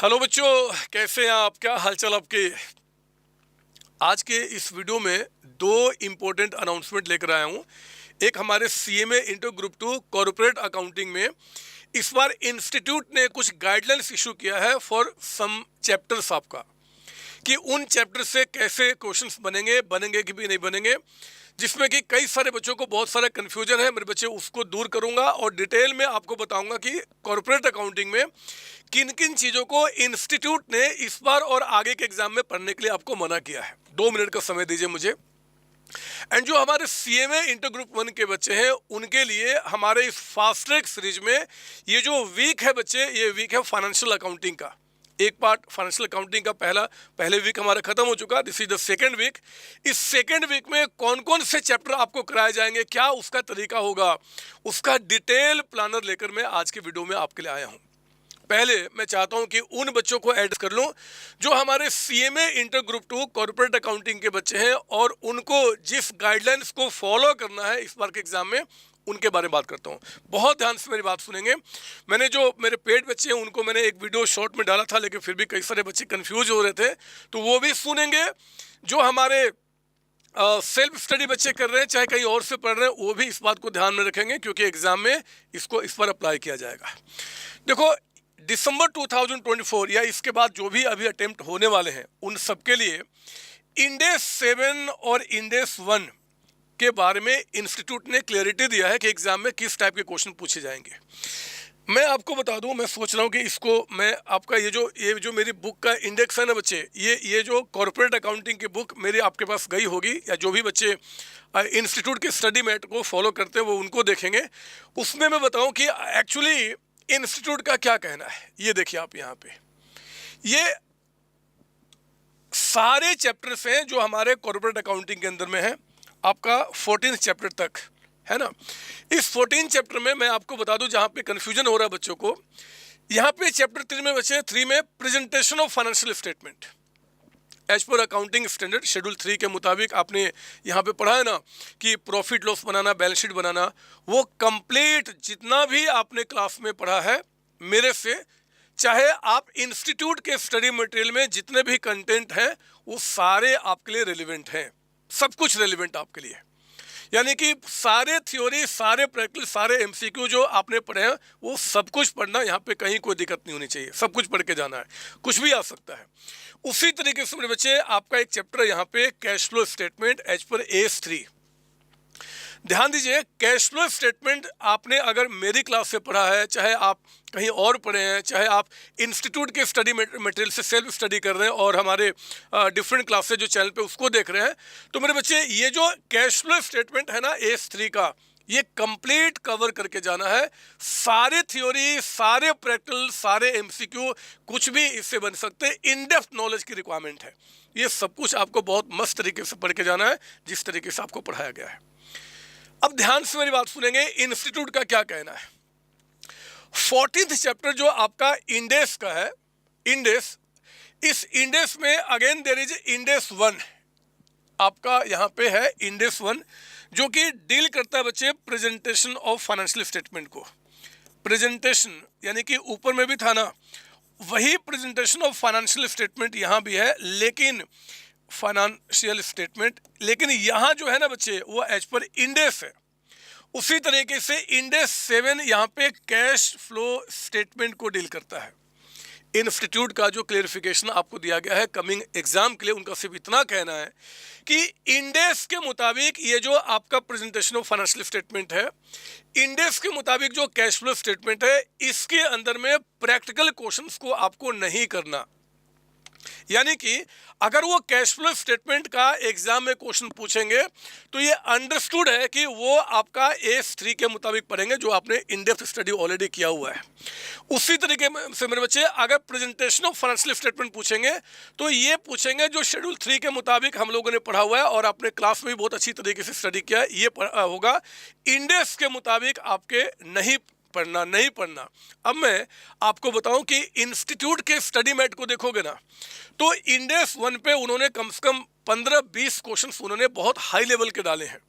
Hello बच्चों, कैसे हैं आप? क्या हालचाल आपके? आज के इस वीडियो में दो इम्पोर्टेंट अनाउंसमेंट लेकर आया हूँ। एक हमारे CMA inter group 2 corporate accounting में इस बार इंस्टीट्यूट ने कुछ गाइडलाइंस इशू किया है फॉर सम चैप्टर्स आपका, कि उन चैप्टर से कैसे क्वेश्चंस बनेंगे कि भी नहीं बनेंगे, जिसमें कि कई सारे बच्चों को बहुत सारा कन्फ्यूजन है। मेरे बच्चे उसको दूर करूंगा और डिटेल में आपको बताऊंगा कि कॉर्पोरेट अकाउंटिंग में किन किन चीज़ों को इंस्टीट्यूट ने इस बार और आगे के एग्जाम में पढ़ने के लिए आपको मना किया है। 2 मिनट का समय दीजिए मुझे। एंड जो हमारे सीएमए इंटर ग्रुप 1 के बच्चे हैं उनके लिए हमारे इस फास्ट ट्रैक सीरीज में ये जो वीक है बच्चे, ये वीक है फाइनेंशियल अकाउंटिंग का। एक पार्ट फाइनेंशियल अकाउंटिंग का पहले वीक हमारा खत्म हो चुका। This is the second week. इस सेकेंड वीक में कौन कौन से चैप्टर आपको कराए जाएंगे, क्या उसका तरीका होगा, उसका डिटेल प्लानर लेकर मैं आज के वीडियो में आपके लिए आया हूँ। पहले मैं चाहता हूं कि उन बच्चों को ऐड कर लूं जो हमारे CMA inter group 2 corporate accounting के बच्चे हैं और उनको जिस गाइडलाइंस को फॉलो करना है इस बार के एग्जाम में, उनके बारे में बात करता हूं। बहुत ध्यान से मेरी बात सुनेंगे। मैंने जो मेरे पेड बच्चे हैं उनको मैंने एक वीडियो शॉर्ट में डाला था, लेकिन फिर भी कई सारे बच्चे कंफ्यूज हो रहे थे, तो वो भी सुनेंगे। जो हमारे सेल्फ स्टडी बच्चे कर रहे हैं, चाहे कहीं और से पढ़ रहे हैं, वो भी इस बात को ध्यान में रखेंगे क्योंकि एग्जाम में इसको इस पर अप्लाई किया जाएगा। देखो, दिसंबर 2024 या इसके बाद जो भी अभी अटेम्प्ट होने वाले हैं उन सबके लिए इंडेस 7 और इंडेस 1 के बारे में इंस्टीट्यूट ने क्लैरिटी दिया है कि एग्जाम में किस टाइप के क्वेश्चन पूछे जाएंगे। मैं आपको बता दूं, मैं सोच रहा हूं कि इसको मैं आपका ये जो मेरी बुक का इंडेक्स है ना बच्चे, ये जो कॉर्पोरेट अकाउंटिंग की बुक मेरी आपके पास गई होगी, या जो भी बच्चे इंस्टीट्यूट के स्टडी मेट को फॉलो करते हैं वो उनको देखेंगे। उसमें मैं बताऊं कि एक्चुअली इंस्टीट्यूट का क्या कहना है। ये देखिए आप यहाँ पे, ये सारे चैप्टर्स हैं जो हमारे कॉर्पोरेट अकाउंटिंग के अंदर में है, आपका 14 चैप्टर तक है ना। इस 14 चैप्टर में मैं आपको बता दूं, जहाँ पे कंफ्यूजन हो रहा है बच्चों को, यहाँ पे चैप्टर 3 में बचे 3 में presentation of financial statement as per accounting standard schedule 3 के मुताबिक। आपने यहाँ पे पढ़ा है ना कि प्रॉफिट लॉस बनाना, बैलेंस शीट बनाना, वो कंप्लीट जितना भी आपने क्लास में पढ़ा है मेरे से, चाहे आप इंस्टीट्यूट के स्टडी मटेरियल में जितने भी कंटेंट हैं वो सारे आपके लिए रेलिवेंट हैं, सब कुछ रेलिवेंट आपके लिए। यानी कि सारे थ्योरी, सारे प्रैक्टिस, सारे एमसीक्यू जो आपने पढ़े हैं वो सब कुछ पढ़ना, यहाँ पे कहीं कोई दिक्कत नहीं होनी चाहिए, सब कुछ पढ़ के जाना है, कुछ भी आ सकता है। उसी तरीके से मेरे बच्चे आपका एक चैप्टर यहाँ पे कैश फ्लो स्टेटमेंट एज पर AS3। ध्यान दीजिए, कैश फ्लो स्टेटमेंट आपने अगर मेरी क्लास से पढ़ा है, चाहे आप कहीं और पढ़े हैं, चाहे आप इंस्टीट्यूट के स्टडी मटेरियल से सेल्फ स्टडी कर रहे हैं और हमारे डिफरेंट क्लासेज जो चैनल पे उसको देख रहे हैं, तो मेरे बच्चे ये जो कैश फ्लो स्टेटमेंट है ना AS3 का, ये कंप्लीट कवर करके जाना है। सारे थ्योरी, सारे प्रैक्टिकल, सारे एमसीक्यू, कुछ भी इससे बन सकते हैं। इन डेप्थ नॉलेज की रिक्वायरमेंट है। ये सब कुछ आपको बहुत मस्त तरीके से पढ़ के जाना है, जिस तरीके से आपको पढ़ाया गया है। अब ध्यान से मेरी बात सुनेंगे, इंस्टीट्यूट का क्या कहना है। 14th चैप्टर जो आपका इंडेस का है, इंडेस, इस इंडेस में अगेन देयर इज इंडेस 1। आपका यहाँ पे है इंडेस 1 जो कि डील करता है बच्चे प्रेजेंटेशन ऑफ फाइनेंशियल स्टेटमेंट को। प्रेजेंटेशन यानी कि ऊपर में भी था ना, वही प्रेजेंटेशन ऑफ फाइनेंशियल स्टेटमेंट यहाँ भी है, लेकिन फाइनेंशियल स्टेटमेंट, लेकिन यहाँ जो है ना बच्चे वो एज पर इंडेस है। उसी तरीके से इंडेस 7 यहाँ पे कैश फ्लो स्टेटमेंट को डील करता है। इंस्टीट्यूट का जो क्लेरिफिकेशन आपको दिया गया है कमिंग एग्जाम के लिए, उनका सिर्फ इतना कहना है कि इंडेस के मुताबिक ये जो आपका प्रेजेंटेशन ऑफ फाइनेंशियल स्टेटमेंट है, इंडेस के मुताबिक जो कैश फ्लो स्टेटमेंट है, इसके अंदर में प्रैक्टिकल क्वेश्चंस को आपको नहीं करना। यानी कि अगर वो कैश फ्लो स्टेटमेंट का एग्जाम में क्वेश्चन पूछेंगे तो ये अंडरस्टूड है कि वो आपका AS3 के मुताबिक पढ़ेंगे, जो आपने इन डेप्थ स्टडी ऑलरेडी किया हुआ है। उसी तरीके से मेरे बच्चे अगर प्रेजेंटेशन ऑफ फाइनेंशियल स्टेटमेंट पूछेंगे तो ये पूछेंगे जो शेड्यूल 3 के मुताबिक हम लोगों ने पढ़ा हुआ है और अपने क्लास में भी बहुत अच्छी तरीके से स्टडी किया है, ये होगा। इंडेस के मुताबिक आपके नहीं पढ़ना। अब मैं आपको बताऊं कि इंस्टीट्यूट के स्टडी मेट को देखोगे ना, तो इंडेस 1 पे उन्होंने कम से कम 15-20 क्वेश्चंस उन्होंने बहुत हाई लेवल के डाले हैं।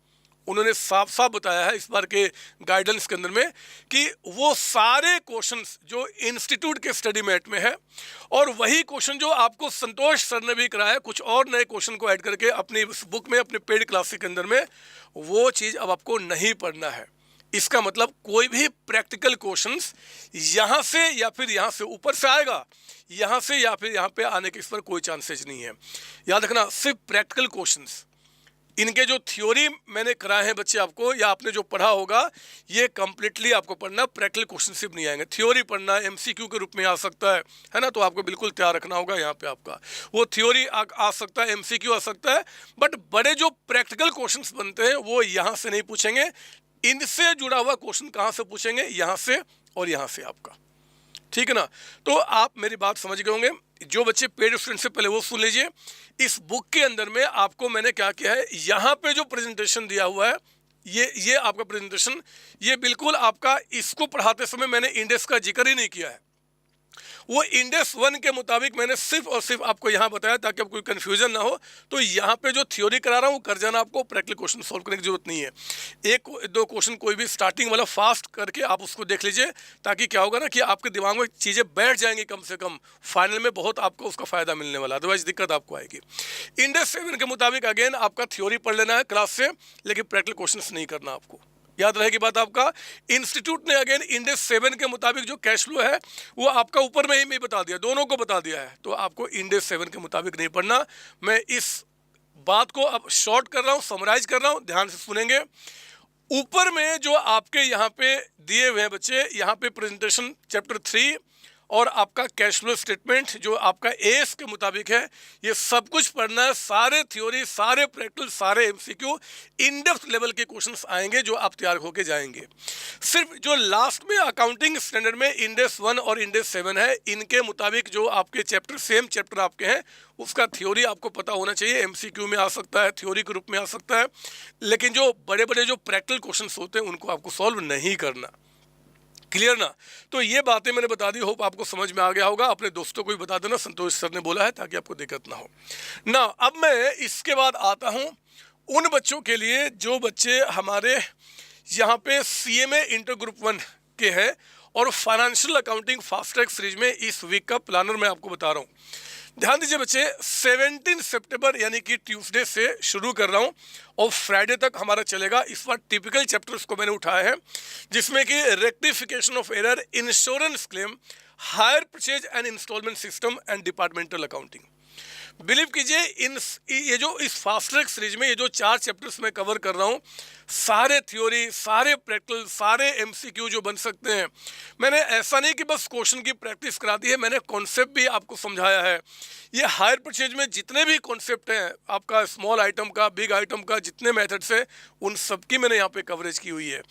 उन्होंने साफ साफ बताया है इस बार के गाइडेंस के अंदर में कि वो सारे क्वेश्चंस जो इंस्टीट्यूट के स्टडी मैट में है और वही क्वेश्चन जो आपको संतोष सर ने भी कराया, कुछ और नए क्वेश्चन को ऐड करके अपनी बुक में, अपने पेड क्लासेस के अंदर में, वो चीज़ अब आपको नहीं पढ़ना है। इसका मतलब कोई भी प्रैक्टिकल क्वेश्चंस यहाँ से या फिर यहाँ से ऊपर से आएगा, यहाँ से या फिर यहाँ पे आने के इस पर कोई चांसेस नहीं है। याद रखना, सिर्फ प्रैक्टिकल क्वेश्चंस। इनके जो थ्योरी मैंने कराए हैं बच्चे आपको, या आपने जो पढ़ा होगा, ये कम्प्लीटली आपको पढ़ना, प्रैक्टिकल क्वेश्चन सिर्फ नहीं आएंगे। थ्योरी पढ़ना एमसीक्यू के रूप में आ सकता है ना, तो आपको बिल्कुल तैयार रखना होगा। यहाँ पे आपका वो थ्योरी आ सकता है, एमसीक्यू आ सकता है, बट बड़े जो प्रैक्टिकल क्वेश्चंस बनते हैं वो यहाँ से नहीं पूछेंगे। इनसे जुड़ा हुआ क्वेश्चन कहाँ से पूछेंगे? यहाँ से और यहाँ से आपका, ठीक है ना। तो आप मेरी बात समझ गए होंगे। जो बच्चे पेड स्टूडेंट से पहले वो सुन लीजिए। इस बुक के अंदर में आपको मैंने क्या किया है, यहाँ पे जो प्रेजेंटेशन दिया हुआ है, ये आपका प्रेजेंटेशन, ये बिल्कुल आपका, इसको पढ़ाते समय मैंने इंडेक्स का जिक्र ही नहीं किया है। वो इंडेक्स 1 के मुताबिक मैंने सिर्फ और सिर्फ आपको यहाँ बताया ताकि आपको कोई कन्फ्यूजन ना हो। तो यहाँ पे जो थ्योरी करा रहा हूँ वो कर जाना, आपको प्रैक्टिकल क्वेश्चन सॉल्व करने की जरूरत नहीं है। एक दो क्वेश्चन कोई भी स्टार्टिंग वाला फास्ट करके आप उसको देख लीजिए, ताकि क्या होगा ना कि आपके दिमाग में चीज़ें बैठ जाएंगी, कम से कम फाइनल में बहुत आपको उसका फ़ायदा मिलने वाला, अदरवाइज दिक्कत आपको आएगी। इंडेक्स 7 के मुताबिक अगेन आपका थ्योरी पढ़ लेना है क्लास से, लेकिन प्रैक्टिकल क्वेश्चन नहीं करना आपको। याद रहेगी बात आपका। इंस्टीट्यूट ने अगेन इंडेक्स 7 के मुताबिक जो कैश फ्लो है वो आपका ऊपर में ही मैं बता दिया, दोनों को बता दिया है, तो आपको इंडेक्स 7 के मुताबिक नहीं पढ़ना। मैं इस बात को अब शॉर्ट कर रहा हूँ, समराइज कर रहा हूँ, ध्यान से सुनेंगे। ऊपर में जो आपके यहाँ पे दिए हुए हैं बच्चे, यहाँ पे प्रेजेंटेशन चैप्टर 3 और आपका कैश फ्लो स्टेटमेंट जो आपका एएस के मुताबिक है, ये सब कुछ पढ़ना है। सारे थ्योरी, सारे प्रैक्टिकल, सारे एमसीक्यू, इन डेप्थ लेवल के क्वेश्चंस आएंगे जो आप तैयार होके जाएंगे। सिर्फ जो लास्ट में अकाउंटिंग स्टैंडर्ड में इंडेक्स 1 और इंडेक्स 7 है, इनके मुताबिक जो आपके चैप्टर, सेम चैप्टर आपके हैं, उसका थ्योरी आपको पता होना चाहिए। एमसीक्यू में आ सकता है, थ्योरी के रूप में आ सकता है, लेकिन जो बड़े बड़े जो प्रैक्टिकल क्वेश्चंस होते हैं उनको आपको सॉल्व नहीं करना। क्लियर ना। तो ये बातें मैंने बता दी, होप आपको समझ में आ गया होगा। अपने दोस्तों को भी बता देना, संतोष सर ने बोला है, ताकि आपको दिक्कत ना हो ना। अब मैं इसके बाद आता हूँ उन बच्चों के लिए जो बच्चे हमारे यहाँ पे सीएमए इंटर ग्रुप 1 के हैं और financial accounting fast track series में इस वीक का प्लानर मैं आपको बता रहा हूँ। ध्यान दीजिए बच्चे, 17 सितंबर यानी कि ट्यूसडे से शुरू कर रहा हूँ और फ्राइडे तक हमारा चलेगा। इस बार टिपिकल चैप्टर्स को मैंने उठाया है, जिसमें कि rectification of error, insurance claim, hire purchase and instalment system and departmental accounting. Believe कीजिए ये जो इस फास्ट ट्रैक सीरीज में ये जो 4 चैप्टर्स मैं कवर कर रहा हूँ, सारे थ्योरी, सारे प्रैक्टिकल, सारे एमसीक्यू जो बन सकते हैं, मैंने ऐसा नहीं कि बस क्वेश्चन की प्रैक्टिस करा दी है, मैंने कॉन्सेप्ट भी आपको समझाया है। ये हायर परचेज में जितने भी कॉन्सेप्ट हैं आपका, स्मॉल आइटम का, बिग आइटम का, जितने मेथड्स हैं, उन सब की मैंने यहाँ पे कवरेज की हुई है।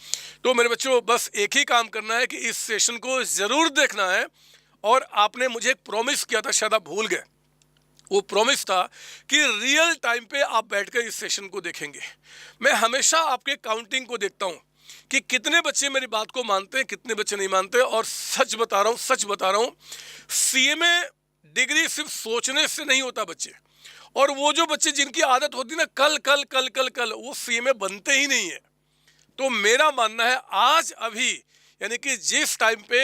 तो मेरे बच्चों, बस एक ही काम करना है कि इस सेशन को ज़रूर देखना है। और आपने मुझे एक प्रॉमिस किया था, शायद आप भूल गए, वो प्रॉमिस था कि रियल टाइम पे आप बैठकर इस सेशन को देखेंगे। मैं हमेशा आपके काउंटिंग को देखता हूँ कि कितने बच्चे मेरी बात को मानते हैं, कितने बच्चे नहीं मानते। और सच बता रहा हूँ, सीएमए डिग्री सिर्फ सोचने से नहीं होता बच्चे। और वो जो बच्चे जिनकी आदत होती है ना कल कल कल कल कल, वो सीएमए बनते ही नहीं है। तो मेरा मानना है आज अभी, यानी कि जिस टाइम पे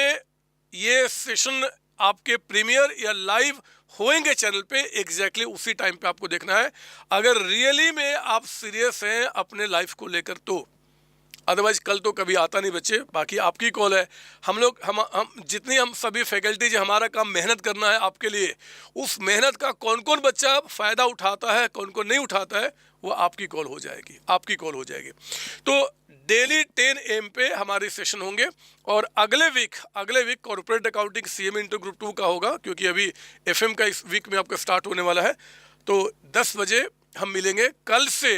ये सेशन आपके प्रीमियर या लाइव होएंगे चैनल पे, एग्जैक्टली उसी टाइम पे आपको देखना है, अगर रियली में आप सीरियस हैं अपने लाइफ को लेकर तो। अदरवाइज कल तो कभी आता नहीं बच्चे। बाकी आपकी कॉल है। हम जितनी हम सभी फैकल्टीज, हमारा काम मेहनत करना है आपके लिए। उस मेहनत का कौन कौन बच्चा फ़ायदा उठाता है, कौन कौन नहीं उठाता है, वो आपकी कॉल हो जाएगी, तो डेली 10 AM पे हमारे सेशन होंगे। और अगले week corporate accounting CMA inter group 2 का होगा, क्योंकि अभी एफएम का इस वीक में आपका स्टार्ट होने वाला है। तो 10 बजे हम मिलेंगे कल से,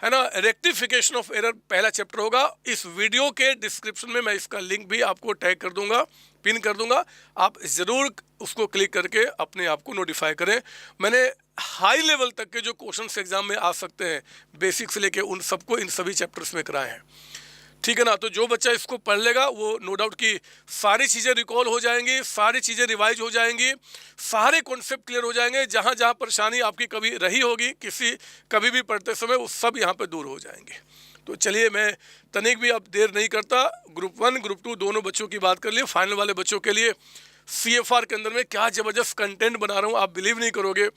है ना। रेक्टिफिकेशन ऑफ एरर पहला चैप्टर होगा। इस वीडियो के डिस्क्रिप्शन में मैं इसका लिंक भी आपको टैग कर दूंगा, पिन कर दूंगा। आप ज़रूर उसको क्लिक करके अपने आप को नोटिफाई करें। मैंने हाई लेवल तक के जो क्वेश्चंस एग्जाम में आ सकते हैं, बेसिक से लेके उन सबको इन सभी चैप्टर्स में कराए हैं, ठीक है ना। तो जो बच्चा इसको पढ़ लेगा वो नो डाउट कि सारी चीज़ें रिकॉल हो जाएंगी, सारी चीज़ें रिवाइज हो जाएंगी, सारे कॉन्सेप्ट क्लियर हो जाएंगे। जहाँ जहाँ परेशानी आपकी कभी रही होगी कभी भी पढ़ते समय, वो सब यहाँ पे दूर हो जाएंगे। तो चलिए मैं तनिक भी अब देर नहीं करता, ग्रुप 1 ग्रुप 2 दोनों बच्चों की बात कर लिए। फाइनल वाले बच्चों के लिए CFR के अंदर में क्या ज़बरदस्त कंटेंट बना रहा हूँ, आप बिलीव नहीं करोगे।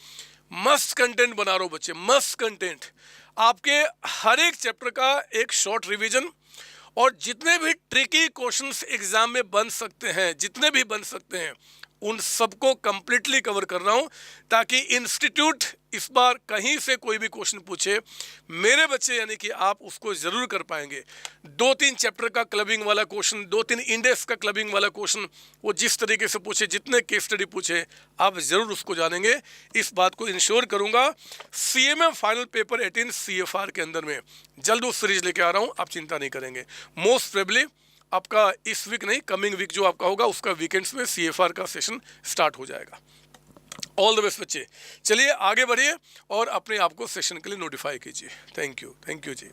मस्त कंटेंट बना रहा हूँ बच्चे, मस्त कंटेंट। आपके हर एक चैप्टर का एक शॉर्ट रिवीजन, और जितने भी ट्रिकी क्वेश्चंस एग्जाम में बन सकते हैं, जितने भी बन सकते हैं, उन सबको कंप्लीटली कवर कर रहा हूं, ताकि इंस्टीट्यूट इस बार कहीं से कोई भी क्वेश्चन पूछे, मेरे बच्चे यानी कि आप उसको जरूर कर पाएंगे। 2-3 चैप्टर का क्लबिंग वाला क्वेश्चन, 2-3 इंडेक्स का क्लबिंग वाला क्वेश्चन, वो जिस तरीके से पूछे, जितने केस स्टडी पूछे, आप जरूर उसको जानेंगे। इस बात को इंश्योर करूंगा। CMM फाइनल पेपर 18 CFR के अंदर में जल्द उस सीरीज लेके आ रहा हूं, आप चिंता नहीं करेंगे। मोस्ट प्रोबेबली आपका इस वीक नहीं, कमिंग वीक जो आपका होगा उसका वीकेंड्स में CFR का सेशन स्टार्ट हो जाएगा। ऑल द बेस्ट बच्चे। चलिए आगे बढ़िए और अपने आप को सेशन के लिए नोटिफाई कीजिए। Thank you ji.